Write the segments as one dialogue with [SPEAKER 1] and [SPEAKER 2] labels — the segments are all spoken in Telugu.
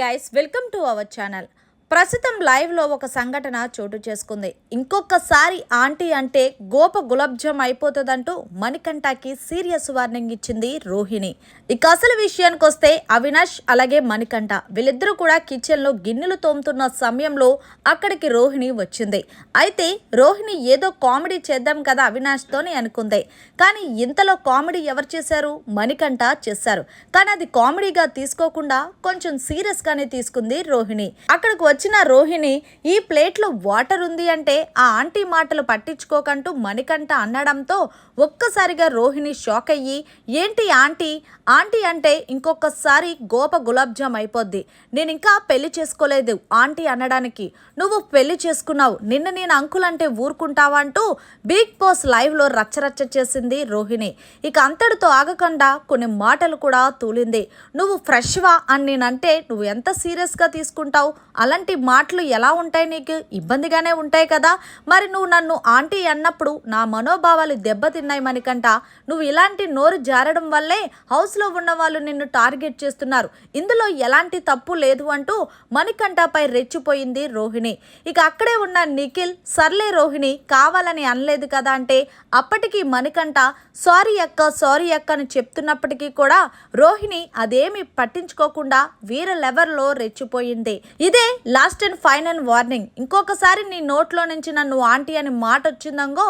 [SPEAKER 1] Guys, welcome to our channel. ప్రస్తుతం లైవ్లో ఒక సంఘటన చోటు చేసుకుంది. ఇంకొకసారి ఆంటీ అంటే గోప గులాబ్జామ్ అయిపోతుందంటూ మణికంఠకి సీరియస్ వార్నింగ్ ఇచ్చింది రోహిణి. ఇక అసలు విషయానికి వస్తే అవినాష్ అలాగే మణికంఠ వీళ్ళిద్దరూ కూడా కిచెన్లో గిన్నెలు తోముతున్న సమయంలో అక్కడికి రోహిణి వచ్చింది. అయితే రోహిణి ఏదో కామెడీ చేద్దాం కదా అవినాష్తోని అనుకుంది. కానీ ఇంతలో కామెడీ ఎవరు చేశారు? మణికంఠ చేశారు. కానీ అది కామెడీగా తీసుకోకుండా కొంచెం సీరియస్గానే తీసుకుంది రోహిణి. అక్కడికి వచ్చిన రోహిణి ఈ ప్లేట్లో వాటర్ ఉంది అంటే ఆ ఆంటీ మాటలు పట్టించుకోకంటూ మణికంఠ అనడంతో ఒక్కసారిగా రోహిణి షాక్ అయ్యి, ఏంటి ఆంటీ ఆంటీ అంటే ఇంకొకసారి గోప గులాబ్జామ్ అయిపోద్ది, నేను ఇంకా పెళ్లి చేసుకోలేదు ఆంటీ అనడానికి, నువ్వు పెళ్లి చేసుకున్నావు, నిన్న నేను అంకుల్ అంటే ఊరుకుంటావా అంటూ బిగ్ బాస్ లైవ్లో రచ్చరచ్చ చేసింది రోహిణి. ఇక అంతటితో ఆగకుండా కొన్ని మాటలు కూడా తూలింది. నువ్వు ఫ్రెష్వా అని నేనంటే నువ్వు ఎంత సీరియస్గా తీసుకుంటావు? అలాంటి మాటలు ఎలా ఉంటాయి? నీకు ఇబ్బందిగానే ఉంటాయి కదా. మరి నువ్వు నన్ను ఆంటీ అన్నప్పుడు నా మనోభావాలు దెబ్బతిన్నాయి మణికంఠ. నువ్వు ఇలాంటి నోరు జారడం వల్లే హౌస్లో ఉన్న వాళ్ళు నిన్ను టార్గెట్ చేస్తున్నారు, ఇందులో ఎలాంటి తప్పు లేదు అంటూ మణికంఠపై రెచ్చిపోయింది రోహిణి. ఇక అక్కడే ఉన్న నిఖిల్, సర్లే రోహిణి కావాలని అనలేదు కదా అంటే అప్పటికి మణికంఠ సారీ అక్క అని చెప్తున్నప్పటికీ కూడా రోహిణి అదేమి పట్టించుకోకుండా వేరే లెవెల్లో రెచ్చిపోయింది. ఇదే లాస్ట్ అండ్ ఫైనల్ వార్నింగ్. ఇంకొకసారి నీ నోట్లో నుంచి నన్ను ఆంటీ అని మాట వచ్చిందంగో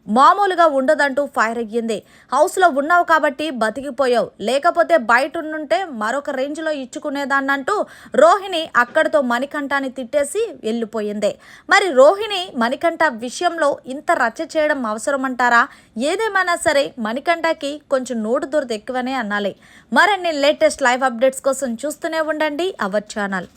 [SPEAKER 1] మామూలుగా ఉండదంటూ ఫైర్ అయ్యింది. హౌస్లో ఉన్నావు కాబట్టి బతికిపోయావు, లేకపోతే బయట ఉండుంటే మరొక రేంజ్లో ఇచ్చుకునేదాన్నంటూ రోహిణి అక్కడితో మణికంఠని తిట్టేసి వెళ్ళిపోయింది. మరి రోహిణి మణికంఠ విషయంలో ఇంత రచ్చ చేయడం అవసరమంటారా? ఏదేమైనా సరే మణికంఠకి కొంచెం నోటు దురద ఎక్కువనే అనాలి. మరిన్ని లేటెస్ట్ లైవ్ అప్డేట్స్ కోసం చూస్తూనే ఉండండి అవర్ ఛానల్.